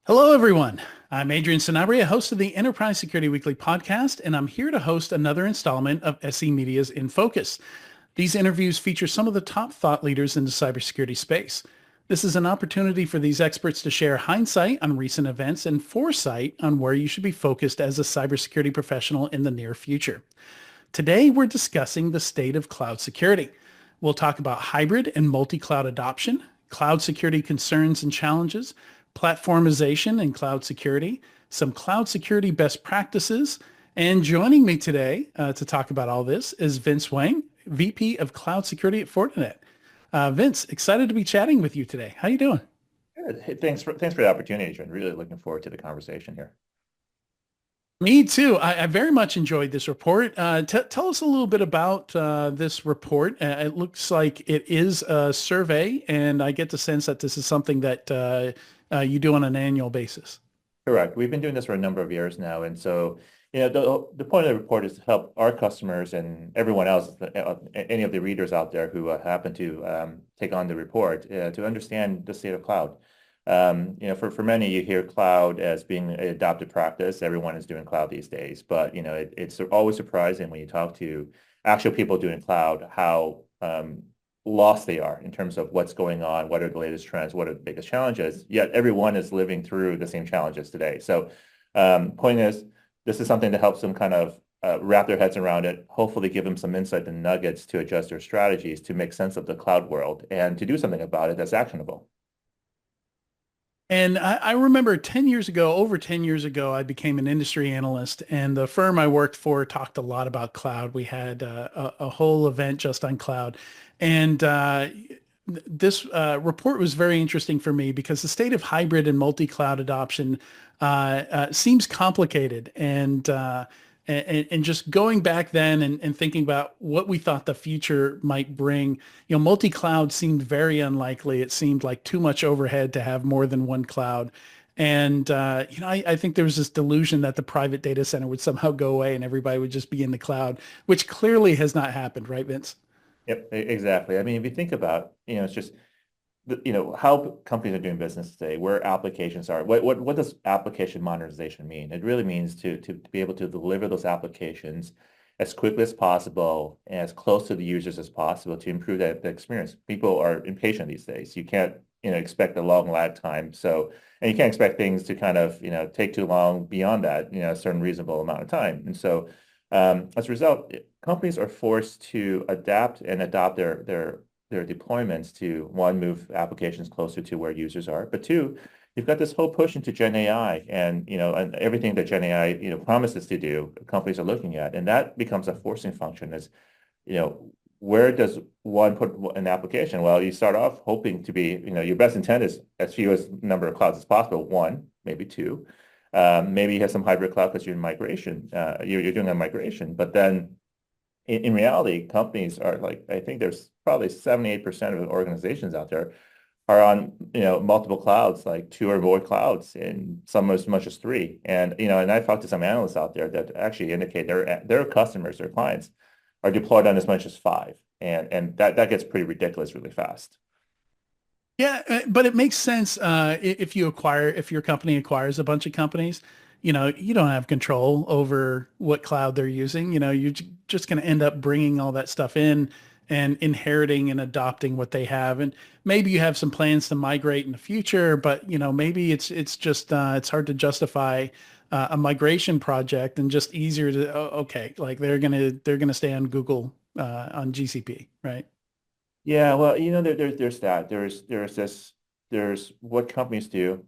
Hello, everyone. I'm Adrian Sanabria, host of the Enterprise Security Weekly podcast, and I'm here to host another installment of SE Media's InFocus. These interviews feature some of the top thought leaders in the cybersecurity space. This is an opportunity for these experts to share hindsight on recent events and foresight on where you should be focused as a cybersecurity professional in the near future. Today, we're discussing the state of cloud security. We'll talk about hybrid and multi-cloud adoption, cloud security concerns and challenges, platformization and cloud security, some cloud security best practices, and joining me today to talk about all this is Vince Hwang, VP of Cloud Security at Fortinet. Vince, excited to be chatting with you today. How you doing? Good. Hey, thanks for the opportunity, Adrian. Really looking forward to the conversation here. Me too. I very much enjoyed this report. Tell us a little bit about this report. It looks like it is a survey, and I get the sense that this is something that you do on an annual basis. Correct. We've been doing this for a number of years now, and so the point of the report is to help our customers and everyone else, any of the readers out there who happen to take on the report, to understand the state of cloud. For many, you hear cloud as being an adopted practice. Everyone is doing cloud these days, but it's always surprising when you talk to actual people doing cloud how lost they are in terms of what's going on, what are the latest trends, what are the biggest challenges. Yet everyone is living through the same challenges today. So, point is, this is something that helps them kind of wrap their heads around it. Hopefully, give them some insight and nuggets to adjust their strategies to make sense of the cloud world and to do something about it that's actionable. And I remember 10 years ago, over 10 years ago, I became an industry analyst, and the firm I worked for talked a lot about cloud. We had a whole event just on cloud. And this report was very interesting for me because the state of hybrid and multi-cloud adoption seems complicated. And just going back then and thinking about what we thought the future might bring, multi-cloud seemed very unlikely. It seemed like too much overhead to have more than one cloud. And, I think there was this delusion that the private data center would somehow go away and everybody would just be in the cloud, which clearly has not happened, right, Vince? Yep, exactly. I mean, if you think about, it's just how companies are doing business today, where applications are. What does application modernization mean? It really means to be able to deliver those applications as quickly as possible and as close to the users as possible to improve the experience. People are impatient these days. You can't expect a long lag time. And you can't expect things to kind of take too long beyond that, a certain reasonable amount of time. And so as a result, companies are forced to adapt and adopt their deployments to, one, move applications closer to where users are, but two, you've got this whole push into Gen AI and everything that Gen AI promises to do, companies are looking at, and that becomes a forcing function. Is where does one put an application? Well, you start off hoping to be, your best intent is as few as number of clouds as possible, one, maybe two. Maybe you have some hybrid cloud because you're in migration, you're doing a migration, but then in reality, companies are like, I think there's probably 78% of organizations out there are on, multiple clouds, like two or more clouds, and some as much as three. And I've talked to some analysts out there that actually indicate their customers, their clients, are deployed on as much as five. And that gets pretty ridiculous really fast. Yeah, but it makes sense if your company acquires a bunch of companies, you don't have control over what cloud they're using. You're just going to end up bringing all that stuff in and inheriting and adopting what they have. And maybe you have some plans to migrate in the future, but maybe it's just it's hard to justify a migration project and just easier to okay, like they're gonna stay on Google on GCP, right? Yeah, well, there's that. There's what companies do,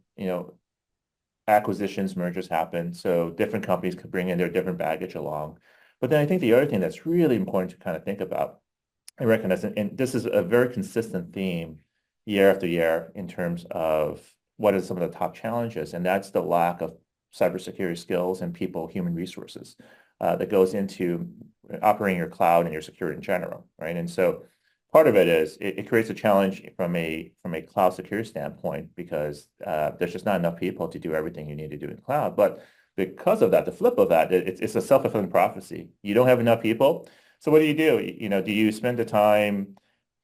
acquisitions, mergers happen. So different companies could bring in their different baggage along. But then I think the other thing that's really important to kind of think about and recognize, and this is a very consistent theme year after year in terms of what are some of the top challenges, and that's the lack of cybersecurity skills and people, human resources that goes into operating your cloud and your security in general, right? And so part of it is it creates a challenge from a cloud security standpoint because there's just not enough people to do everything you need to do in cloud. But because of that, the flip of that, it's a self-fulfilling prophecy. You don't have enough people, so what do? Do you spend the time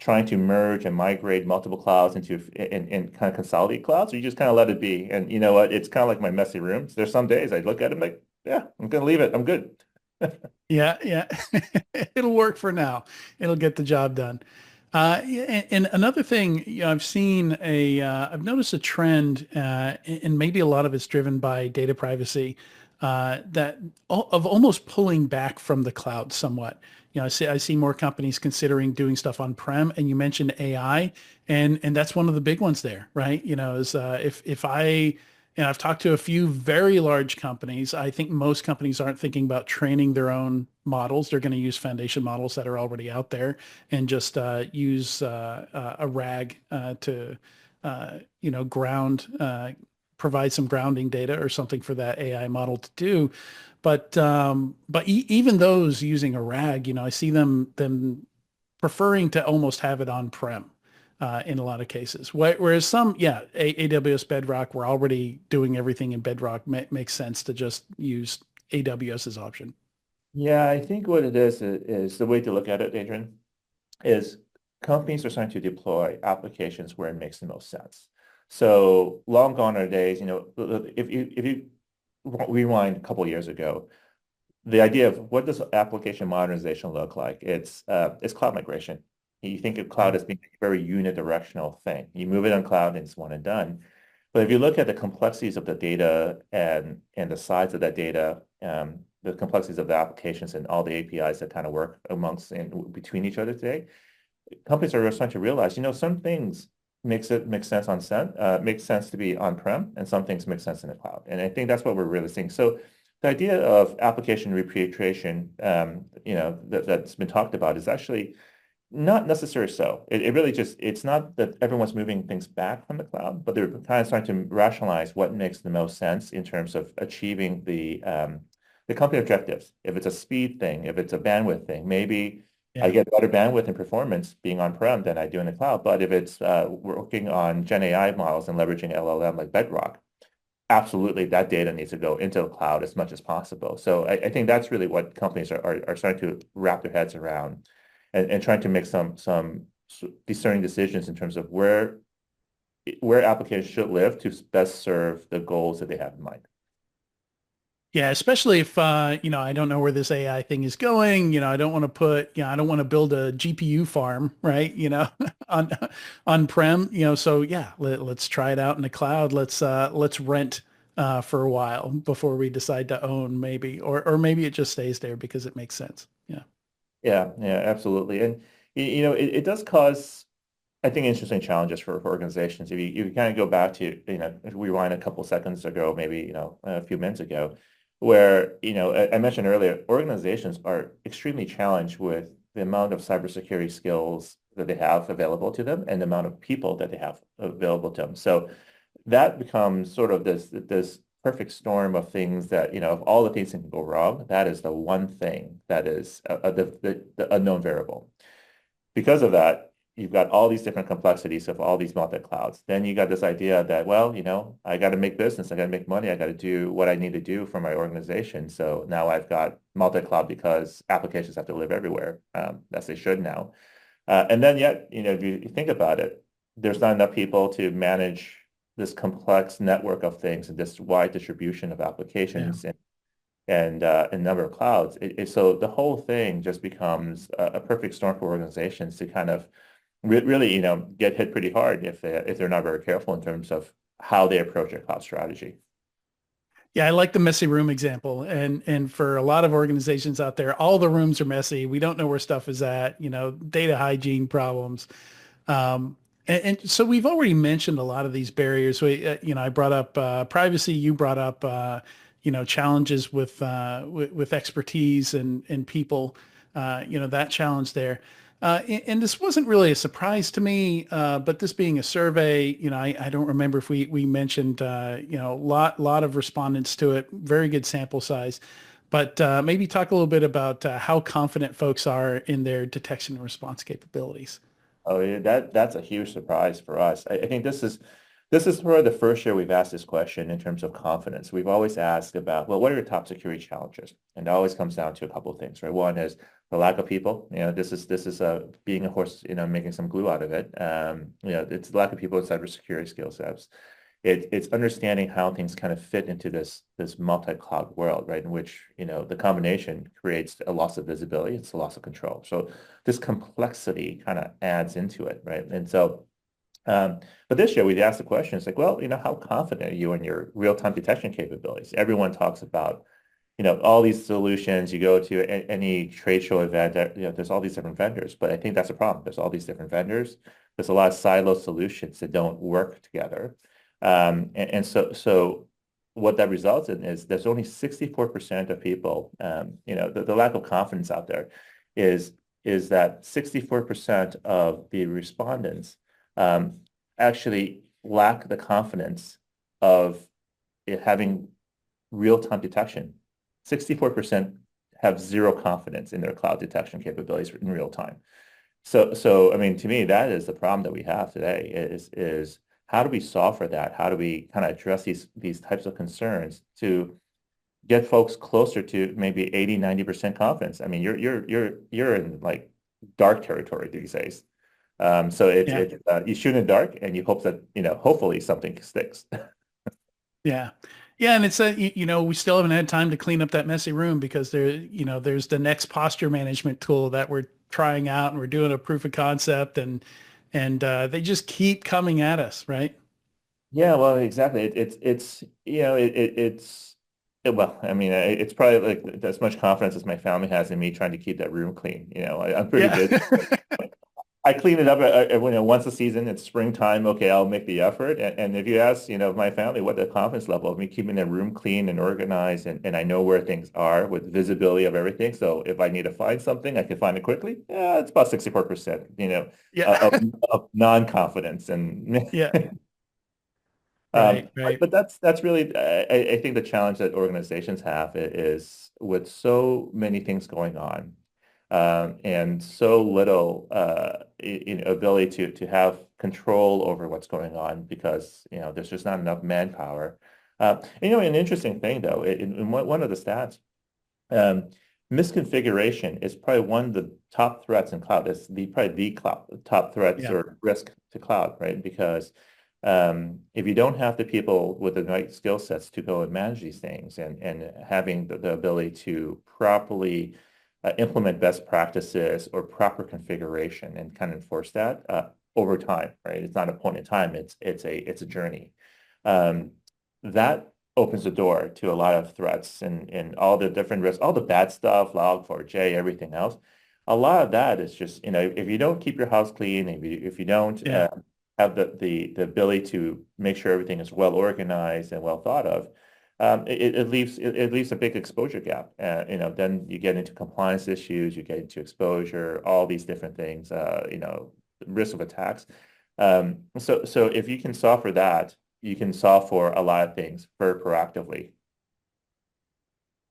trying to merge and migrate multiple clouds into and kind of consolidate clouds, or you just kind of let it be. And you know what? It's kind of like my messy rooms. There's some days I look at it like, yeah, I'm going to leave it. I'm good. Yeah, yeah. It'll work for now. It'll get the job done. And another thing, I've noticed a trend, and maybe a lot of it's driven by data privacy, of almost pulling back from the cloud somewhat. I see more companies considering doing stuff on-prem, and you mentioned AI, and that's one of the big ones there, right? Is if I and I've talked to a few very large companies. I think most companies aren't thinking about training their own models. They're going to use foundation models that are already out there and just use a RAG to, ground, provide some grounding data or something for that AI model to do. But even those using a RAG, I see them preferring to almost have it on-prem in a lot of cases. Whereas some, yeah, AWS Bedrock, we're already doing everything in Bedrock. Makes sense to just use AWS's option. Yeah, I think what it is the way to look at it, Adrian, is companies are starting to deploy applications where it makes the most sense. So long gone are days, if you rewind a couple of years ago, the idea of what does application modernization look like? It's cloud migration. You think of cloud Yeah. as being a very unidirectional thing. You move it on cloud and it's one and done. But if you look at the complexities of the data and the size of that data, the complexities of the applications and all the APIs that kind of work amongst and between each other today, companies are starting to realize, some things makes sense makes sense to be on-prem, and some things make sense in the cloud. And I think that's what we're really seeing. So the idea of application repatriation, that's been talked about is actually not necessarily so. It really just, it's not that everyone's moving things back from the cloud, but they're kind of starting to rationalize what makes the most sense in terms of achieving the company objectives. If it's a speed thing, if it's a bandwidth thing, maybe I Yeah. get better bandwidth and performance being on-prem than I do in the cloud. But if it's working on Gen AI models and leveraging LLM like Bedrock, absolutely that data needs to go into the cloud as much as possible. So I think that's really what companies are starting to wrap their heads around and trying to make some discerning decisions in terms of where applications should live to best serve the goals that they have in mind. Yeah, especially if I don't know where this AI thing is going. I don't want to I don't want to build a GPU farm, right? On on-prem. So yeah, let's try it out in the cloud. Let's rent for a while before we decide to own, maybe, or maybe it just stays there because it makes sense. Yeah. Yeah, yeah, absolutely. And it does cause, I think, interesting challenges for organizations. If you kind of go back to, rewind a couple seconds ago, maybe, a few minutes ago, where, I mentioned earlier, organizations are extremely challenged with the amount of cybersecurity skills that they have available to them and the amount of people that they have available to them. So that becomes sort of this perfect storm of things that, of all the things that can go wrong, that is the one thing that is the unknown variable. Because of that, you've got all these different complexities of all these multi-clouds. Then you got this idea that, well, I got to make business, I got to make money, I got to do what I need to do for my organization. So now I've got multi-cloud because applications have to live everywhere, as they should now. And then yet, if you think about it, there's not enough people to manage this complex network of things and this wide distribution of Yeah. applications and a number of clouds. So the whole thing just becomes a perfect storm for organizations to kind of really, get hit pretty hard if they're not very careful in terms of how they approach their cloud strategy. Yeah, I like the messy room example. And for a lot of organizations out there, all the rooms are messy. We don't know where stuff is at, data hygiene problems. And so we've already mentioned a lot of these barriers. I brought up privacy. You brought up, challenges with expertise and people, that challenge there. And this wasn't really a surprise to me, but this being a survey, I don't remember if we mentioned, lot of respondents to it, very good sample size, but maybe talk a little bit about how confident folks are in their detection and response capabilities. Oh, yeah, that's a huge surprise for us. I think this This is probably the first year we've asked this question in terms of confidence. We've always asked about, well, what are your top security challenges? And it always comes down to a couple of things, right? One is the lack of people. This is being a horse, making some glue out of it. It's the lack of people with cybersecurity skill sets. It's understanding how things kind of fit into this multi-cloud world, right? In which, the combination creates a loss of visibility, it's a loss of control. So this complexity kind of adds into it, right? And so but this year we asked the question, it's like, well, how confident are you in your real-time detection capabilities? Everyone talks about, all these solutions. You go to any trade show event, there's all these different vendors, but I think that's a problem. There's all these different vendors. There's a lot of silo solutions that don't work together. And so what that results in is there's only 64% of people, the lack of confidence out there is that 64% of the respondents actually lack the confidence of it having real-time detection. 64% have zero confidence in their cloud detection capabilities in real time. So I mean, to me, that is the problem that we have today is how do we solve for that? How do we kind of address these types of concerns to get folks closer to maybe 80, 90% confidence? I mean, you're in like dark territory these days. So Yeah. you shoot in the dark and you hope that, hopefully something sticks. Yeah. Yeah. And it's we still haven't had time to clean up that messy room because there's the next posture management tool that we're trying out and we're doing a proof of concept and they just keep coming at us, right? Yeah, well, exactly. Well, I mean, it's probably like as much confidence as my family has in me trying to keep that room clean. I'm pretty Yeah. good. I clean it up once a season. It's springtime. Okay, I'll make the effort. And if you ask, my family what the confidence level of me keeping the room clean and organized, and I know where things are with visibility of everything. So if I need to find something, I can find it quickly. Yeah, it's about 64%, Yeah. of non-confidence. And Yeah. um, Right. but, Right. but that's really, I think the challenge that organizations have is with so many things going on, and so little ability to have control over what's going on because there's just not enough manpower. An interesting thing though, in one of the stats, um, misconfiguration is probably one of the top threats in cloud. It's probably the top threats Yeah. or risk to cloud, right? Because if you don't have the people with the right skill sets to go and manage these things and having the ability to properly implement best practices or proper configuration and kind of enforce that over time, right? It's not a point in time. It's a journey. Um, that opens the door to a lot of threats and all the different risks, all the bad stuff, Log4j, everything else. A lot of that is just, if you don't keep your house clean, if you don't Yeah. have the ability to make sure everything is well organized and well thought of, it leaves a big exposure gap. Then you get into compliance issues, you get into exposure, all these different things, risk of attacks. So if you can solve for that, you can solve for a lot of things very proactively.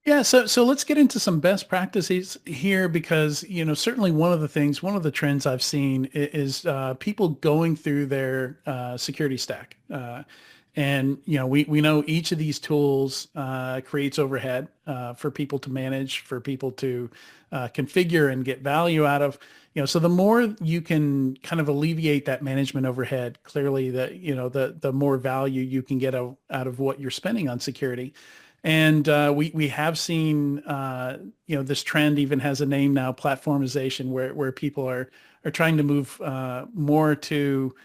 Yeah, so let's get into some best practices here because, certainly one of the trends I've seen is people going through their security stack. And, we know each of these tools creates overhead for people to manage, for people to configure and get value out of. So the more you can kind of alleviate that management overhead, clearly the more value you can get out of what you're spending on security. And we have seen this trend even has a name now, platformization, where people are trying to move more to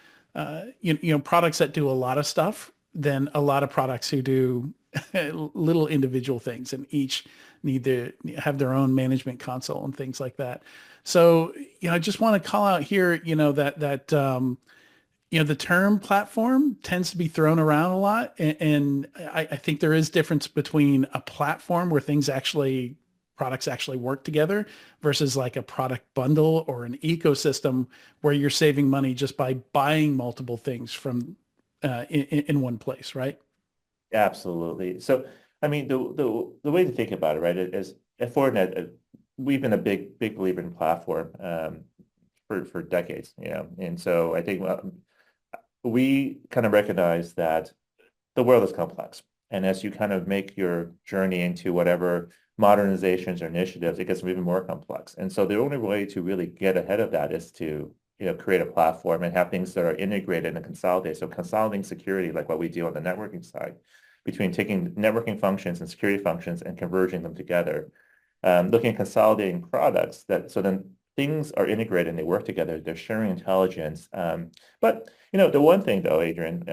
products that do a lot of stuff than a lot of products who do little individual things, and each need to have their own management console and things like that. So I just want to call out here that the term platform tends to be thrown around a lot. And I think there is difference between a platform where products actually work together versus like a product bundle or an ecosystem where you're saving money just by buying multiple things from in one place, right? Absolutely. So, I mean, the way to think about it, right, is at Fortinet, we've been a big believer in platform for decades, and so I think we kind of recognize that the world is complex. And as you kind of make your journey into whatever modernizations or initiatives, it gets even more complex. And so the only way to really get ahead of that is to, create a platform and have things that are integrated and consolidated. So consolidating security, like what we do on the networking side, between taking networking functions and security functions and converging them together, looking at consolidating products that so then things are integrated and they work together. They're sharing intelligence. But the one thing though, Adrian,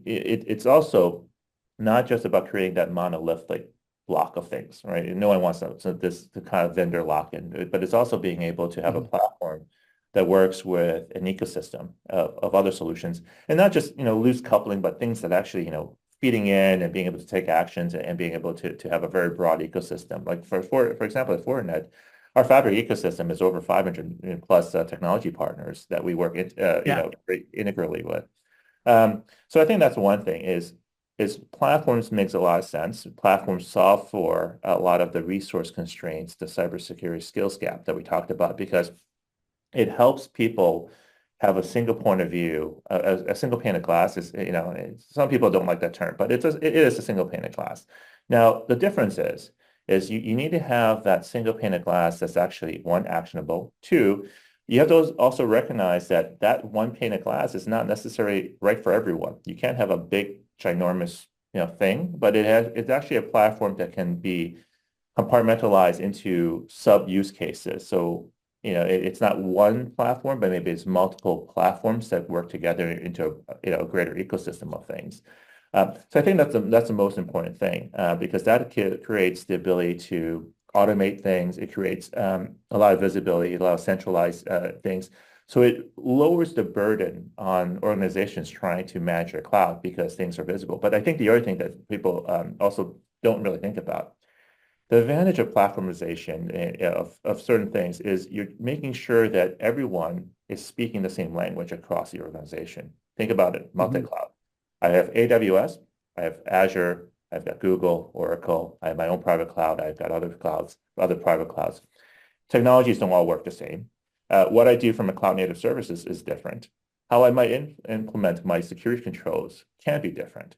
it's also not just about creating that monolithic block of things, right? And no one wants this to kind of vendor lock in, but it's also being able to have a Mhm. platform that works with an ecosystem of other solutions, and not just loose coupling, but things that actually feeding in and being able to take actions and being able to have a very broad ecosystem. Like for example, at Fortinet, our fabric ecosystem is over 500 plus technology partners that we work Yeah. very integrally with. So I think that's one thing is platforms makes a lot of sense. Platforms solve for a lot of the resource constraints, the cybersecurity skills gap that we talked about, because it helps people have a single point of view. A single pane of glass is, some people don't like that term, but it is a single pane of glass. Now, the difference is you need to have that single pane of glass that's actually, one, actionable. Two, you have to also recognize that that one pane of glass is not necessarily right for everyone. You can't have a big, ginormous, thing, but it's actually a platform that can be compartmentalized into sub use cases. So, it's not one platform, but maybe it's multiple platforms that work together into a greater ecosystem of things. So I think that's the most important thing, because that creates the ability to automate things. It creates a lot of visibility, a lot of centralized things. So it lowers the burden on organizations trying to manage their cloud because things are visible. But I think the other thing that people also don't really think about, the advantage of platformization of certain things is you're making sure that everyone is speaking the same language across the organization. Think about it, Mhm. multi-cloud. I have AWS, I have Azure, I've got Google, Oracle, I have my own private cloud, I've got other clouds, other private clouds. Technologies don't all work the same. What I do from a cloud native services is different. How I might implement my security controls can be different.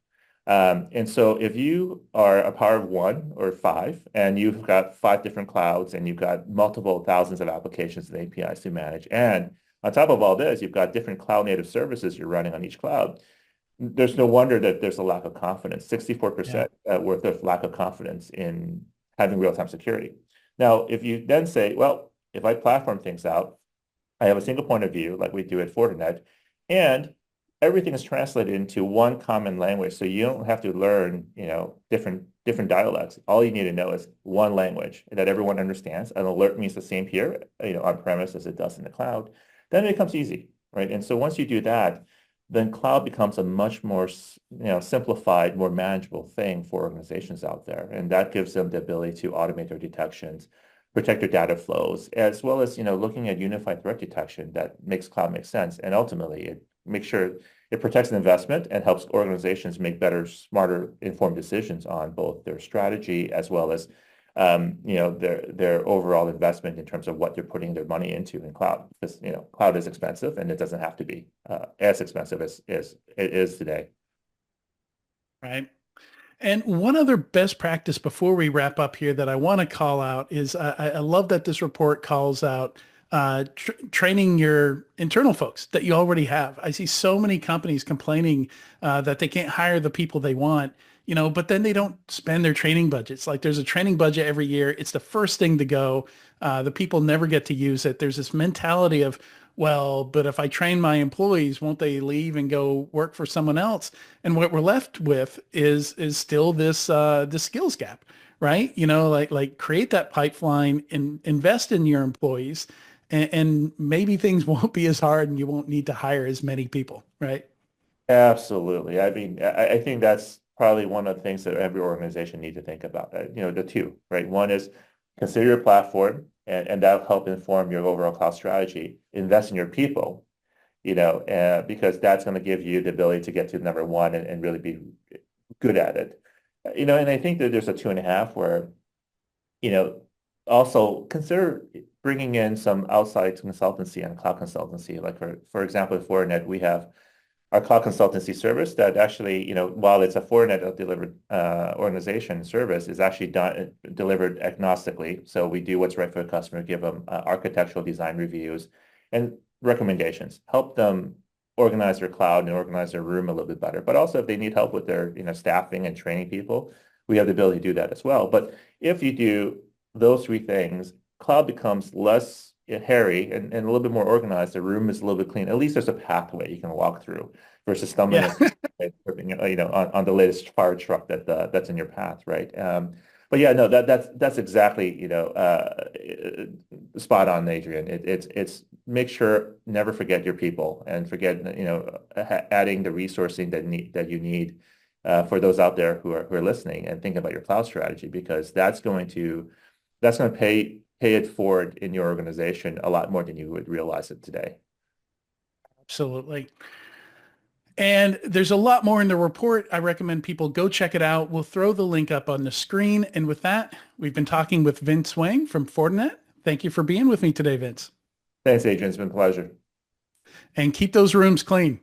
And so if you are a power of one or five, and you've got five different clouds, and you've got multiple thousands of applications and APIs to manage, and on top of all this, you've got different cloud native services you're running on each cloud, there's no wonder that there's a lack of confidence, Yeah. 64% worth of lack of confidence in having real-time security. Now, if you then say, well, if I platform things out, I have a single point of view like we do at Fortinet, and everything is translated into one common language. So you don't have to learn, different dialects. All you need to know is one language that everyone understands. An alert means the same here, on premise as it does in the cloud. Then it becomes easy, right? And so once you do that, then cloud becomes a much more, simplified, more manageable thing for organizations out there. And that gives them the ability to automate their detections, protect their data flows, as well as, looking at unified threat detection that makes cloud make sense. And ultimately, it makes sure it protects the investment and helps organizations make better, smarter, informed decisions on both their strategy as well as, their overall investment in terms of what they're putting their money into in cloud. Because, cloud is expensive, and it doesn't have to be as expensive as it is today. Right. And one other best practice before we wrap up here that I want to call out is I love that this report calls out training your internal folks that you already have. I see so many companies complaining that they can't hire the people they want, but then they don't spend their training budgets. Like there's a training budget every year. It's the first thing to go. The people never get to use it. There's this mentality of, well, but if I train my employees, won't they leave and go work for someone else? And what we're left with is still this skills gap, right? Like create that pipeline and invest in your employees, and maybe things won't be as hard, and you won't need to hire as many people, right? Absolutely. I mean, I think that's probably one of the things that every organization needs to think about. The two, right? One is consider your platform, and that'll help inform your overall cloud strategy. Invest in your people, because that's going to give you the ability to get to number one and really be good at it. And I think that there's a two and a half where, you know, also consider bringing in some outside consultancy and cloud consultancy. Like for example, at Fortinet, we have our cloud consultancy service that actually, while it's a Fortinet delivered organization service, is actually delivered agnostically. So we do what's right for the customer, give them architectural design reviews and recommendations, help them organize their cloud and organize their room a little bit better. But also if they need help with their, staffing and training people, we have the ability to do that as well. But if you do those three things, cloud becomes less hairy and a little bit more organized. The room is a little bit clean. At least there's a pathway you can walk through versus stumbling Yeah. on the latest fire truck that's in your path, right? But yeah, no, that's exactly spot on, Adrian. It's make sure never forget your people and forget adding the resourcing that you need for those out there who are listening and think about your cloud strategy, because that's going to pay it forward in your organization a lot more than you would realize it today. Absolutely. And there's a lot more in the report. I recommend people go check it out. We'll throw the link up on the screen. And with that, we've been talking with Vince Hwang from Fortinet. Thank you for being with me today, Vince. Thanks, Adrian. It's been a pleasure. And keep those rooms clean.